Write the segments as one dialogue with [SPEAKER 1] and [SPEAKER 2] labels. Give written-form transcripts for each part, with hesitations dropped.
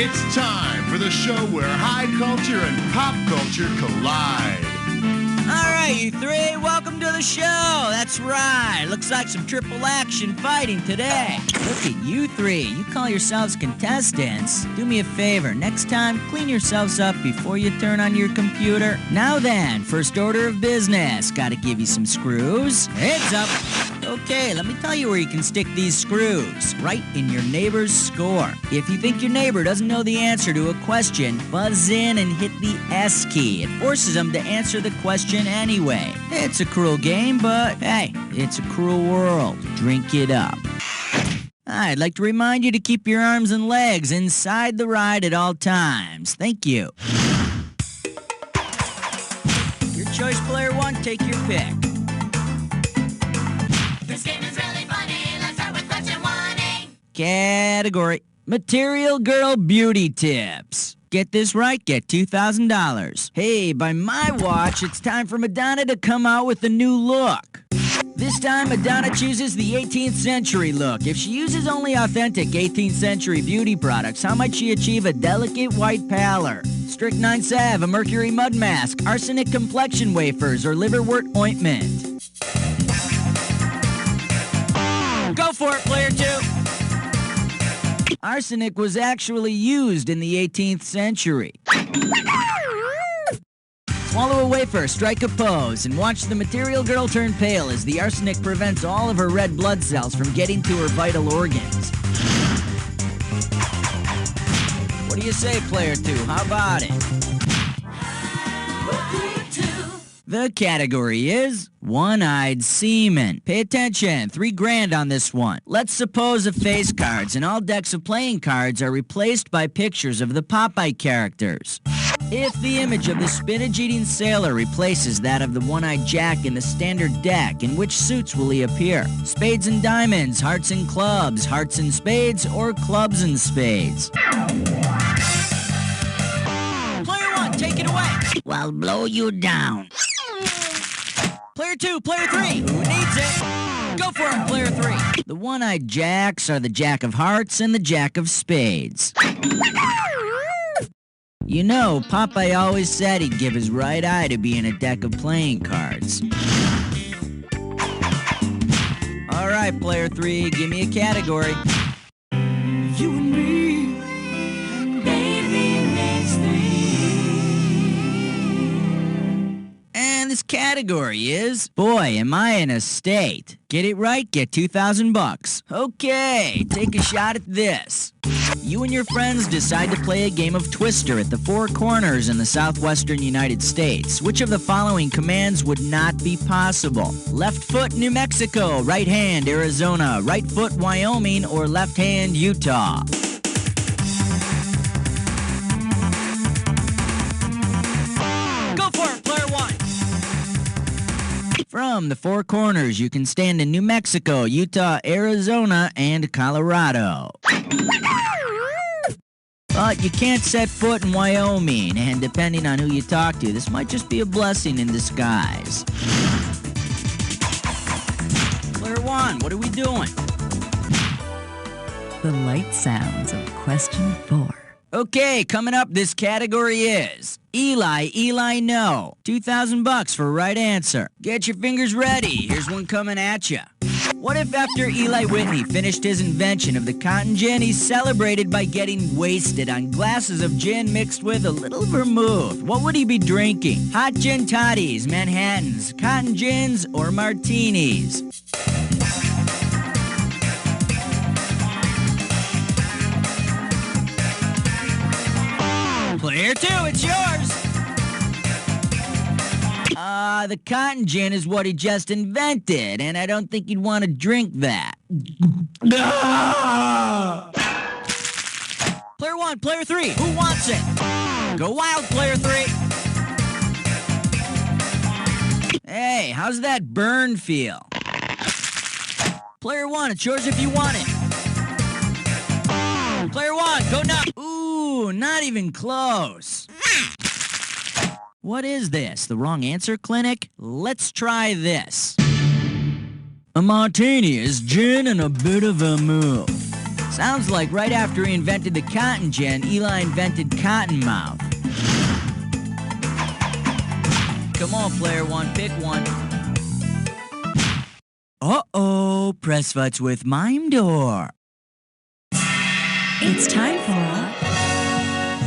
[SPEAKER 1] It's time for the show where high culture and pop culture collide.
[SPEAKER 2] All right, you three, welcome to the show. That's right. Looks like some triple action fighting today. Look at you three. You call yourselves contestants. Do me a favor. Next time, clean yourselves up before you turn on your computer. Now then, first order of business. Gotta give you some screws. Heads up. Okay, let me tell you where you can stick these screws. Right in your neighbor's score. If you think your neighbor doesn't know the answer to a question, buzz in and hit the S key. It forces them to answer the question anyway. It's a cruel game, but hey, it's a cruel world. Drink it up. I'd like to remind you to keep your arms and legs inside the ride at all times. Thank you. Your choice, player one, take your pick.
[SPEAKER 3] This game is really funny. Let's start with question 1A.
[SPEAKER 2] Category: Material Girl Beauty Tips. Get this right, get $2,000. Hey, by my watch, it's time for Madonna to come out with a new look. This time, Madonna chooses the 18th century look. If she uses only authentic 18th century beauty products, how might she achieve a delicate white pallor? Strychnine salve, a mercury mud mask, arsenic complexion wafers, or liverwort ointment? Go for it, player two. Arsenic was actually used in the 18th century. Swallow a wafer, strike a pose, and watch the material girl turn pale as the arsenic prevents all of her red blood cells from getting to her vital organs. What do you say, player two? How about it? The category is one-eyed seaman. Pay attention, $3,000 on this one. Let's suppose a face cards and all decks of playing cards are replaced by pictures of the Popeye characters. If the image of the spinach-eating sailor replaces that of the one-eyed Jack in the standard deck, in which suits will he appear? Spades and diamonds, hearts and clubs, hearts and spades, or clubs and spades? Player one, take it away. Well, blow you down. Player two, player three, who needs it? Go for it, player three. The one-eyed jacks are the jack of hearts and the jack of spades. You know, Popeye always said he'd give his right eye to be in a deck of playing cards. All right, player three, give me a category. You and me, baby, makes and this category is, boy, am I in a state. Get it right, get $2,000. Okay, take a shot at this. You and your friends decide to play a game of Twister at the Four Corners in the southwestern United States. Which of the following commands would not be possible? Left foot, New Mexico. Right hand, Arizona. Right foot, Wyoming. Or left hand, Utah. Go for it, player one. From the Four Corners, you can stand in New Mexico, Utah, Arizona, and Colorado. But you can't set foot in Wyoming, and depending on who you talk to, this might just be a blessing in disguise. Player one, what are we doing?
[SPEAKER 4] The light sounds of question 4.
[SPEAKER 2] Okay, coming up, this category is Eli, no. $2,000 for right answer. Get your fingers ready. Here's one coming at you. What if after Eli Whitney finished his invention of the cotton gin, he celebrated by getting wasted on glasses of gin mixed with a little vermouth? What would he be drinking? Hot gin toddies, Manhattans, cotton gins, or martinis? Player two, it's yours. The cotton gin is what he just invented, and I don't think you'd want to drink that. Player one, player three, who wants it? Go wild, player three. Hey, how's that burn feel? Player one, it's yours if you want it. Player one, go nuts. Ooh, not even close. What is this? The wrong answer clinic? Let's try this. A martini is gin and a bit of vermouth. Sounds like right after he invented the cotton gin, Eli invented Cottonmouth. Come on, player one, pick one. Uh-oh, press futz with Mime Door.
[SPEAKER 4] It's time for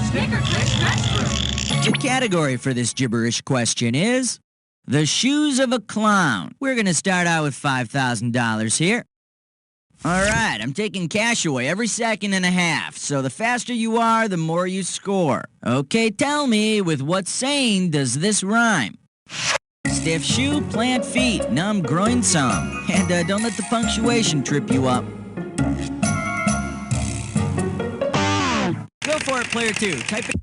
[SPEAKER 3] Sticker Trick Restroom.
[SPEAKER 2] The category for this gibberish question is the shoes of a clown. We're going to start out with $5,000 here. All right, I'm taking cash away every second and a half, so the faster you are, the more you score. Okay, tell me, with what saying does this rhyme? Stiff shoe, plant feet, numb groin some. And don't let the punctuation trip you up. Go for it, player two. Type it.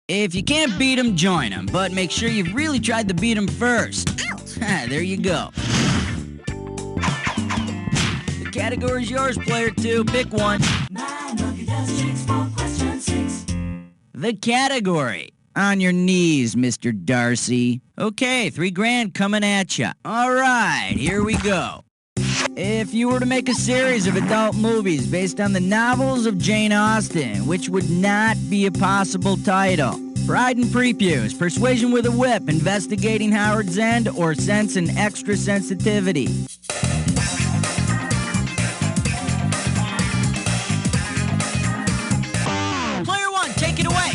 [SPEAKER 2] If you can't beat 'em, join 'em, but make sure you've really tried to beat 'em first. There you go. The category's yours, player two. Pick one. The category. On your knees, Mr. Darcy. Okay, $3,000 coming at ya. All right, here we go. If you were to make a series of adult movies based on the novels of Jane Austen, which would not be a possible title? Pride and Prepuce, Persuasion with a Whip, Investigating Howard's End, or Sense and Extra Sensitivity? Player one, take it away.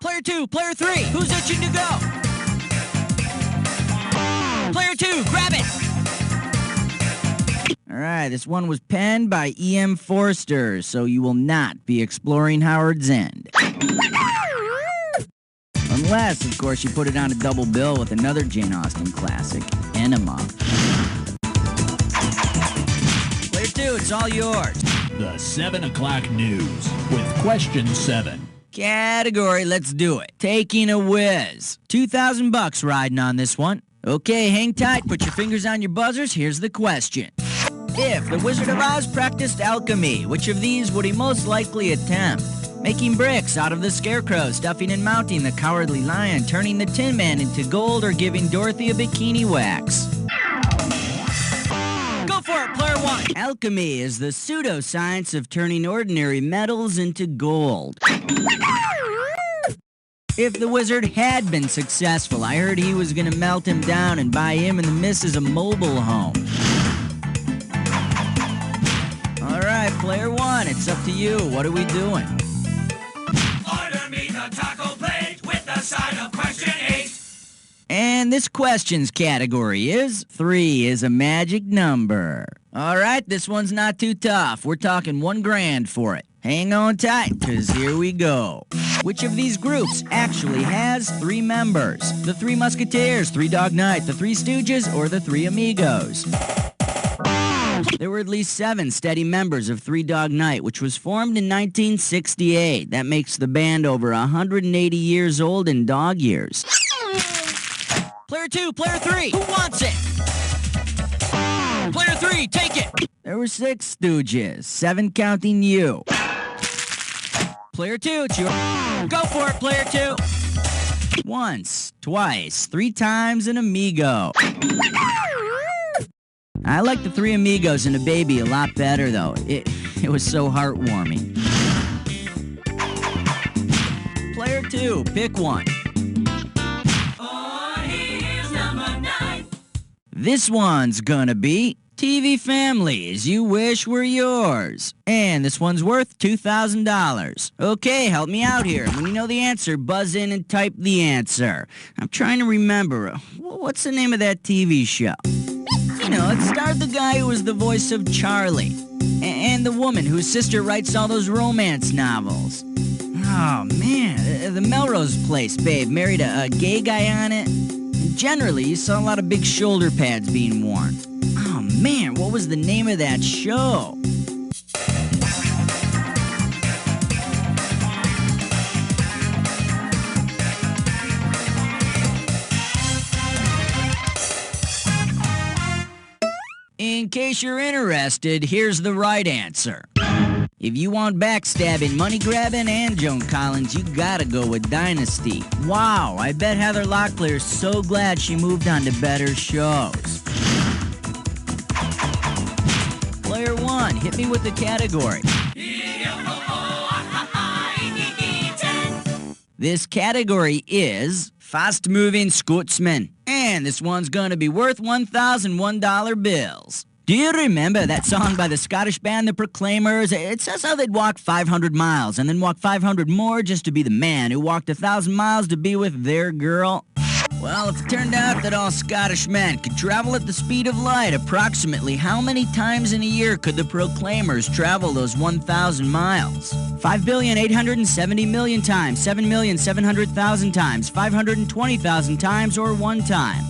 [SPEAKER 2] Player two, player three, who's itching to go? Player two, grab it! All right, this one was penned by E.M. Forster, so you will not be exploring Howard's End. Unless, of course, you put it on a double bill with another Jane Austen classic, Enema. Player two, it's all yours.
[SPEAKER 5] The 7 o'clock news with question 7.
[SPEAKER 2] Category, let's do it. Taking a whiz. $2,000 riding on this one. Okay, hang tight, put your fingers on your buzzers, here's the question. If the Wizard of Oz practiced alchemy, which of these would he most likely attempt? Making bricks out of the scarecrow, stuffing and mounting the cowardly lion, turning the Tin Man into gold, or giving Dorothy a bikini wax? Go for it, player one! Alchemy is the pseudoscience of turning ordinary metals into gold. If the wizard had been successful, I heard he was gonna melt him down and buy him and the missus a mobile home. All right, player one, it's up to you. What are we doing?
[SPEAKER 3] Order me the taco plate with the side of question 8.
[SPEAKER 2] And this question's category is 3 is a magic number. All right, this one's not too tough. We're talking $1,000 for it. Hang on tight, because here we go. Which of these groups actually has 3 members? The Three Musketeers, Three Dog Night, the Three Stooges, or the Three Amigos? There were at least 7 steady members of Three Dog Night, which was formed in 1968. That makes the band over 180 years old in dog years. Player 2, player 3, who wants it? Player 3, take it! There were 6 Stooges, 7 counting you. Player 2, it's your... Go for it, player 2! Once, twice, 3 times an amigo. I like the Three Amigos and a baby a lot better, though. It was so heartwarming. Player 2, pick one.
[SPEAKER 3] Oh, here's number 9.
[SPEAKER 2] This one's gonna be TV Family, As You Wish Were Yours. And this one's worth $2,000. Okay, help me out here. When you know the answer, buzz in and type the answer. I'm trying to remember. What's the name of that TV show? You know, it starred the guy who was the voice of Charlie. And the woman whose sister writes all those romance novels. Oh, man. The Melrose Place, babe. Married a gay guy on it. And generally, you saw a lot of big shoulder pads being worn. Oh, man. What was the name of that show? In case you're interested, here's the right answer. If you want backstabbing, money grabbing, and Joan Collins, you gotta go with Dynasty. Wow, I bet Heather Locklear's so glad she moved on to better shows. Player 1, hit me with the category. This category is fast-moving Scotsman. And this one's gonna be worth $1,001 bills. Do you remember that song by the Scottish band The Proclaimers? It says how they'd walk 500 miles and then walk 500 more just to be the man who walked 1,000 miles to be with their girl. Well, if it turned out that all Scottish men could travel at the speed of light, approximately how many times in a year could the Proclaimers travel those 1,000 miles? 5,870,000,000 times, 7,700,000 times, 520,000 times, or one time?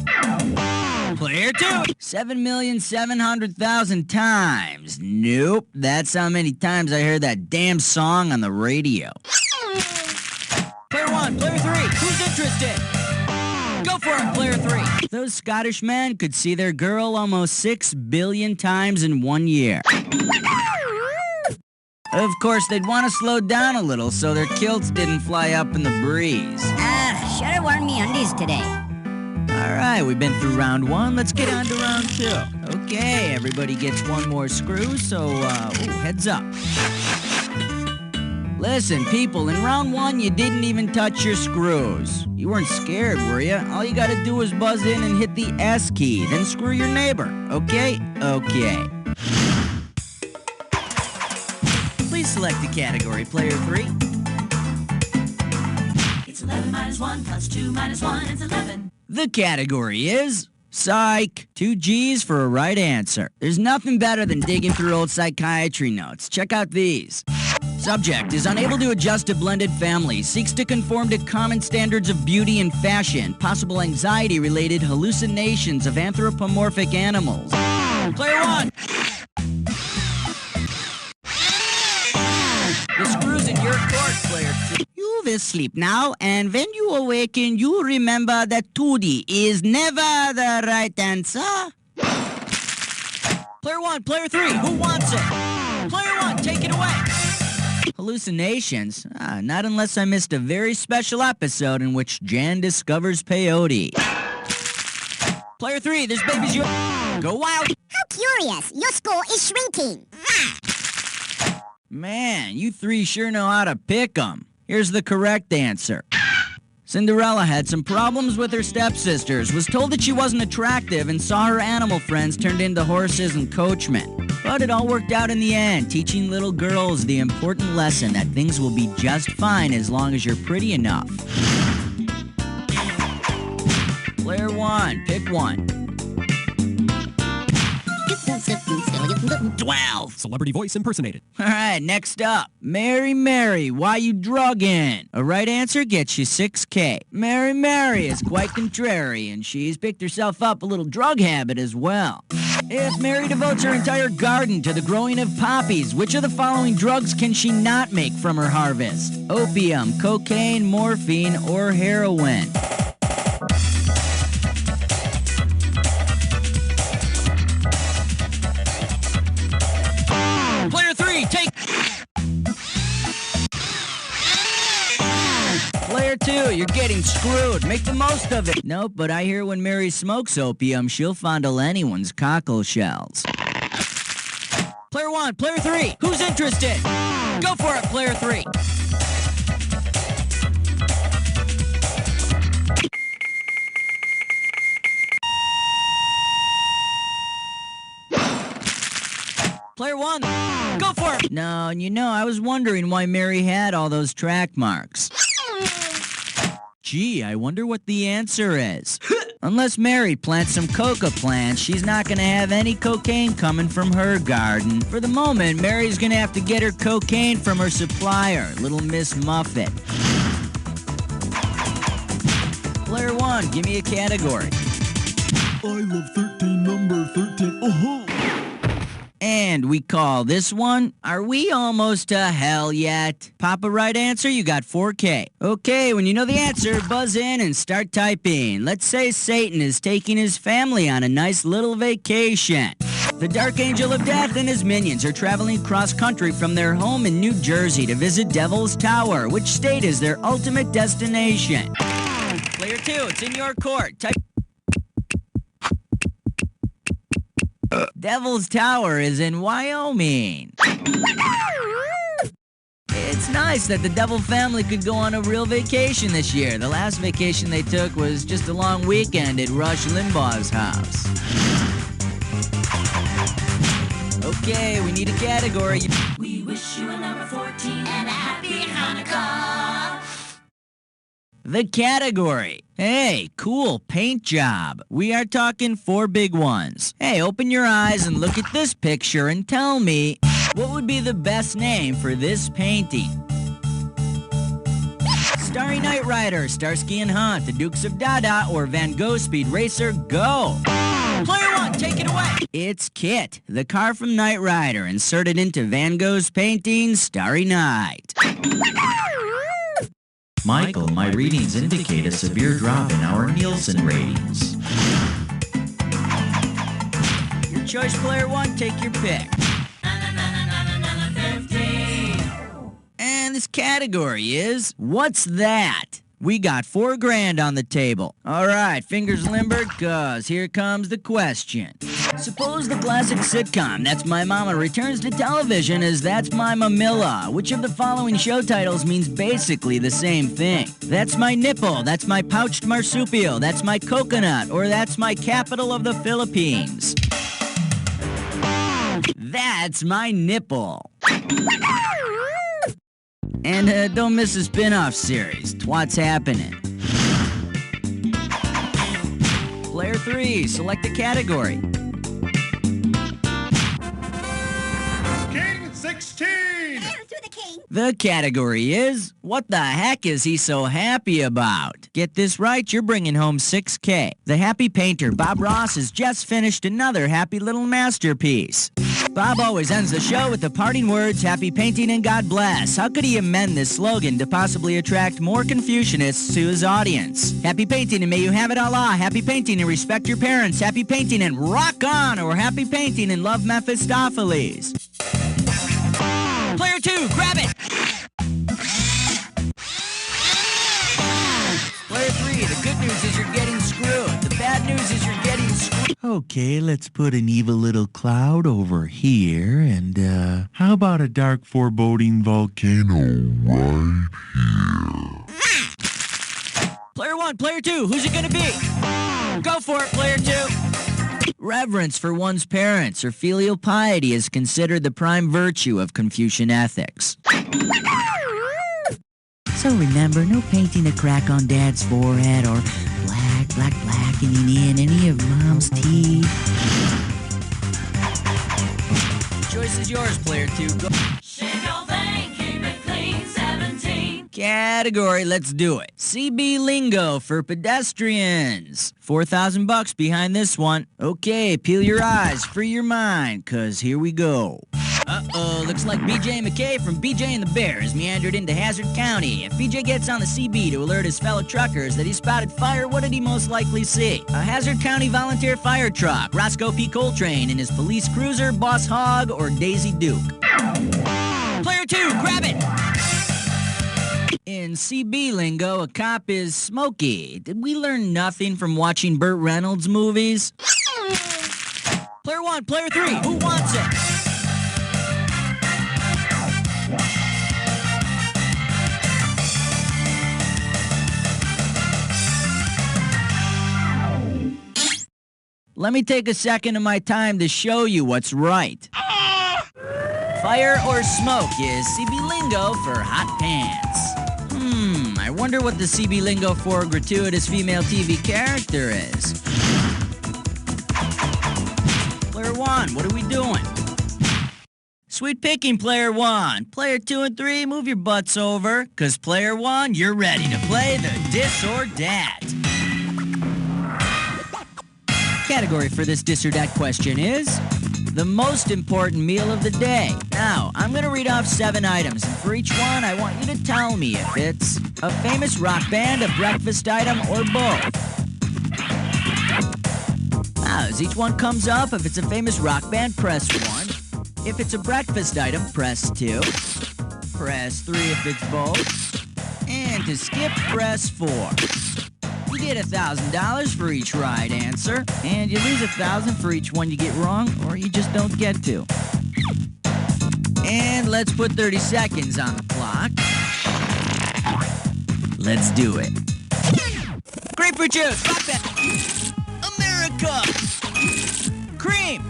[SPEAKER 2] Player 2, 7,700,000 times. Nope, that's how many times I heard that damn song on the radio. Player 1, player 3, who's interested? Go for it, player 3. Those Scottish men could see their girl almost 6 billion times in 1 year. Of course, they'd want to slow down a little so their kilts didn't fly up in the breeze.
[SPEAKER 6] Should have worn me undies today.
[SPEAKER 2] All right, we've been through round 1. Let's get on to round 2. Okay, everybody gets one more screw, so, heads up. Listen, people, in round 1, you didn't even touch your screws. You weren't scared, were you? All you gotta do is buzz in and hit the S key, then screw your neighbor, okay? Okay. Please select the category, player 3.
[SPEAKER 3] It's 11 minus 1 plus 2 minus 1 is 11.
[SPEAKER 2] The category is psych. 2 G's for a right answer. There's nothing better than digging through old psychiatry notes. Check out these. Subject is unable to adjust to blended family, seeks to conform to common standards of beauty and fashion, possible anxiety-related hallucinations of anthropomorphic animals. Player 1. The screw's in your court, player 2. You will sleep now, and when you awaken, you remember that 2D is never the right answer. Player 1, player 3, who wants it? Player 1, take it away. Hallucinations? Not unless I missed a very special episode in which Jan discovers peyote. Player 3, this baby's yours. Go wild.
[SPEAKER 6] How curious. Your school is shrinking.
[SPEAKER 2] Man, you 3 sure know how to pick 'em. Here's the correct answer. Cinderella had some problems with her stepsisters, was told that she wasn't attractive, and saw her animal friends turned into horses and coachmen. But it all worked out in the end, teaching little girls the important lesson that things will be just fine as long as you're pretty enough. Player 1, pick one. 12.
[SPEAKER 7] Celebrity voice impersonated.
[SPEAKER 2] All right, next up. Mary, Mary, why you drugging? A right answer gets you 6K. Mary, Mary is quite contrary, and she's picked herself up a little drug habit as well. If Mary devotes her entire garden to the growing of poppies, which of the following drugs can she not make from her harvest? Opium, cocaine, morphine, or heroin? Player 3, take... Player 2, you're getting screwed. Make the most of it. Nope, but I hear when Mary smokes opium, she'll fondle anyone's cockle shells. Player 1, player 3, who's interested? Go for it, player 3. Player 1, go for it! No, you know, I was wondering why Mary had all those track marks. Gee, I wonder what the answer is. Unless Mary plants some coca plants, she's not gonna have any cocaine coming from her garden. For the moment, Mary's gonna have to get her cocaine from her supplier, Little Miss Muffet. Player 1, give me a category.
[SPEAKER 1] I love 13, number 13.
[SPEAKER 2] And we call this one, Are We Almost to Hell Yet? Pop a right answer, you got 4K. Okay, when you know the answer, buzz in and start typing. Let's say Satan is taking his family on a nice little vacation. The Dark Angel of Death and his minions are traveling cross-country from their home in New Jersey to visit Devil's Tower. Which state is their ultimate destination? Player 2, it's in your court. Type... Devil's Tower is in Wyoming. It's nice that the Devil family could go on a real vacation this year. The last vacation they took was just a long weekend at Rush Limbaugh's house. Okay, we need a category.
[SPEAKER 3] We wish you a number 14 and a happy Hanukkah.
[SPEAKER 2] The category. Hey, cool paint job. We are talking 4 big ones. Hey, open your eyes and look at this picture and tell me, what would be the best name for this painting? Starry Night Rider, Starsky and Hunt, The Dukes of Dada, or Van Gogh Speed Racer, go! Player 1, take it away! It's Kit, the car from Knight Rider, inserted into Van Gogh's painting, Starry Night.
[SPEAKER 7] Michael, my readings indicate a severe drop in our Nielsen ratings.
[SPEAKER 2] Your choice, Player 1, take your pick. And this category is, what's that? We got $4,000 on the table. All right, fingers limbered, cause here comes the question. Suppose the classic sitcom, That's My Mama, returns to television as That's My Mamilla. Which of the following show titles means basically the same thing? That's my nipple, that's my pouched marsupial, that's my coconut, or that's my capital of the Philippines. That's my nipple. And don't miss a spin-off series, Twat's Happening. Player 3, select a category.
[SPEAKER 1] King 16!
[SPEAKER 2] The category is, what the heck is he so happy about? Get this right, you're bringing home $6,000. The happy painter, Bob Ross, has just finished another happy little masterpiece. Bob always ends the show with the parting words, happy painting and God bless. How could he amend this slogan to possibly attract more Confucianists to his audience? Happy painting and may you have it Allah. Happy painting and respect your parents. Happy painting and rock on, or happy painting and love Mephistopheles. Player 2, grab it! Player 3, the good news is you're getting screwed. The bad news is you're getting screwed.
[SPEAKER 8] Okay, let's put an evil little cloud over here, and, how about a dark foreboding volcano right here?
[SPEAKER 2] Player 1, Player 2, who's it gonna be? Go for it, Player 2! Reverence for one's parents or filial piety is considered the prime virtue of Confucian ethics. So remember, no painting a crack on Dad's forehead or blackening in any of Mom's teeth. Choice is yours, Player 2. Go.
[SPEAKER 3] Shave your thing, keep it clean, 17.
[SPEAKER 2] Category, let's do it. CB lingo for pedestrians. $4,000 behind this one. Okay, peel your eyes, free your mind, cause here we go. Uh-oh, looks like BJ McKay from BJ and the Bears meandered into Hazard County. If BJ gets on the CB to alert his fellow truckers that he spotted fire, what did he most likely see? A Hazard County volunteer fire truck, Roscoe P. Coltrane in his police cruiser, Boss Hogg, or Daisy Duke? Player 2, grab it! In CB lingo, a cop is smoky. Did we learn nothing from watching Burt Reynolds movies? Player 1, Player 3, who wants it? Let me take a second of my time to show you what's right. Fire or smoke is CB lingo for hot pants. I wonder what the CB lingo for a gratuitous female TV character is. Player 1, what are we doing? Sweet picking, Player 1. Player 2 and 3, move your butts over, cause Player 1, you're ready to play the Dis or Dat. Category for this Dis or Dat question is the most important meal of the day. Now, I'm going to read off 7 items, and for each one, I want you to tell me if it's a famous rock band, a breakfast item, or both. As each one comes up, if it's a famous rock band, press 1. If it's a breakfast item, press 2. Press 3 if it's both. And to skip, press 4. You get $1,000 for each right answer, and you lose $1,000 for each one you get wrong, or you just don't get to. And let's put 30 seconds on the clock. Let's do it. Grapefruit juice, rock band, America, cream,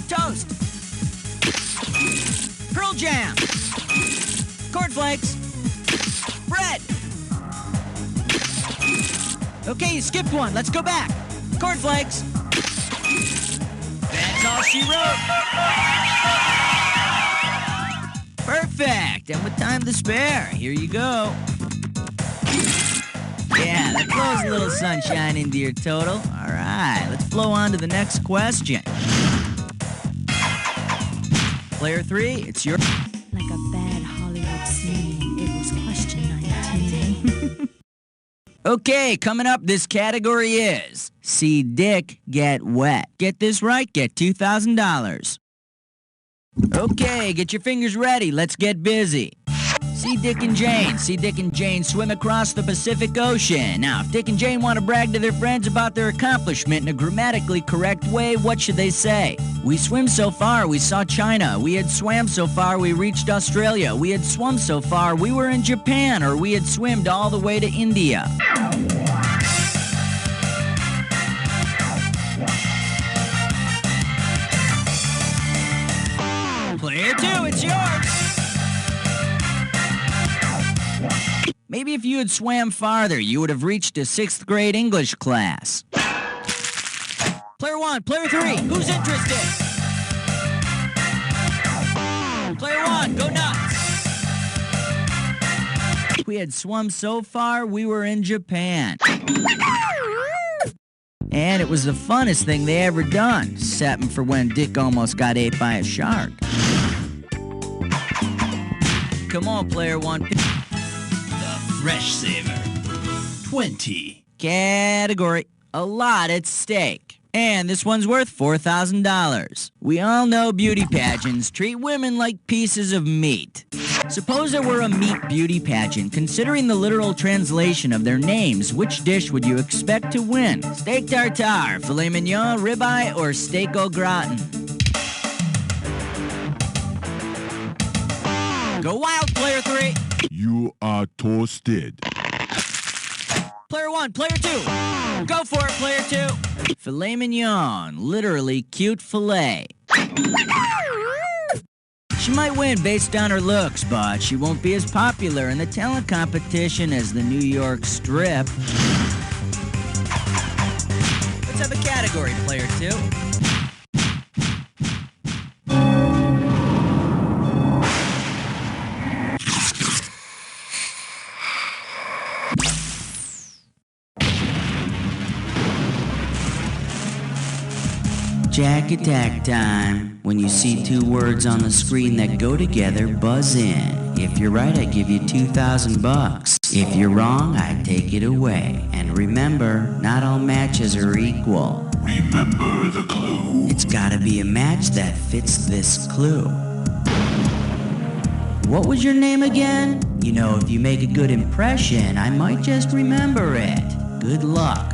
[SPEAKER 2] toast, Pearl Jam, cornflakes, bread. Okay, you skipped one. Let's go back. Cornflakes. That's all she wrote. Perfect. And with time to spare, here you go. Yeah, that blows a little sunshine into your total. All right, let's flow on to the next question. Player 3, it's your...
[SPEAKER 4] Like a bad Hollywood scene, it was question 19.
[SPEAKER 2] Okay, coming up, this category is See Dick Get Wet. Get this right, get $2,000. Okay, get your fingers ready. Let's get busy. See Dick and Jane. See Dick and Jane swim across the Pacific Ocean. Now, if Dick and Jane want to brag to their friends about their accomplishment in a grammatically correct way, what should they say? We swim so far, we saw China. We had swam so far, we reached Australia. We had swum so far, we were in Japan. Or we had swimmed all the way to India. Player 2, it's yours. Maybe if you had swam farther, you would have reached a 6th grade English class. Player 1, Player 3, who's interested? Player 1, go nuts. We had swum so far, we were in Japan. And it was the funnest thing they ever done, except for when Dick almost got ate by a shark. Come on, Player 1.
[SPEAKER 5] Fresh Saver. 20.
[SPEAKER 2] Category, a lot at stake. And this one's worth $4,000. We all know beauty pageants treat women like pieces of meat. Suppose there were a meat beauty pageant. Considering the literal translation of their names, which dish would you expect to win? Steak tartare, filet mignon, ribeye, or steak au gratin? Go wild, Player 3.
[SPEAKER 1] You are toasted.
[SPEAKER 2] Player 1, Player 2. Go for it, Player 2. Filet mignon, literally cute filet. She might win based on her looks, but she won't be as popular in the talent competition as the New York Strip. Let's have a category, Player 2. Jack attack time. When you see 2 words on the screen that go together, buzz in. If you're right, I give you $2,000. If you're wrong, I take it away. And remember, not all matches are equal.
[SPEAKER 1] Remember the clue.
[SPEAKER 2] It's gotta be a match that fits this clue. What was your name again? You know, if you make a good impression, I might just remember it. Good luck.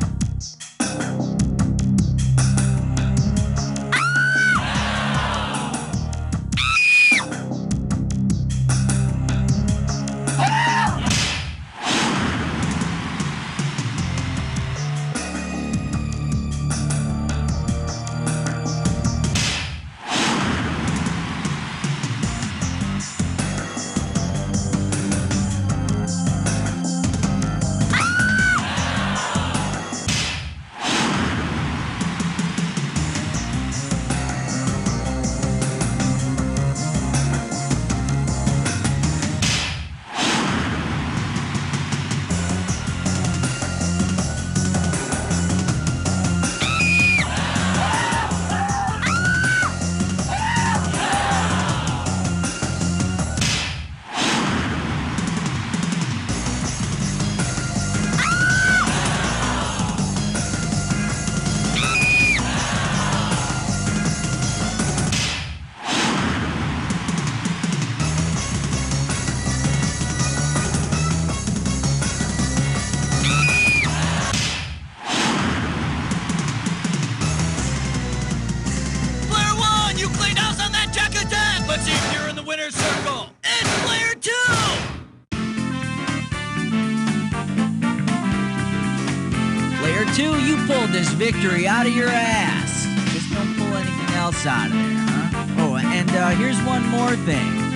[SPEAKER 2] 2, you pulled this victory out of your ass. Just don't pull anything else out of there, huh? Oh, and here's one more thing.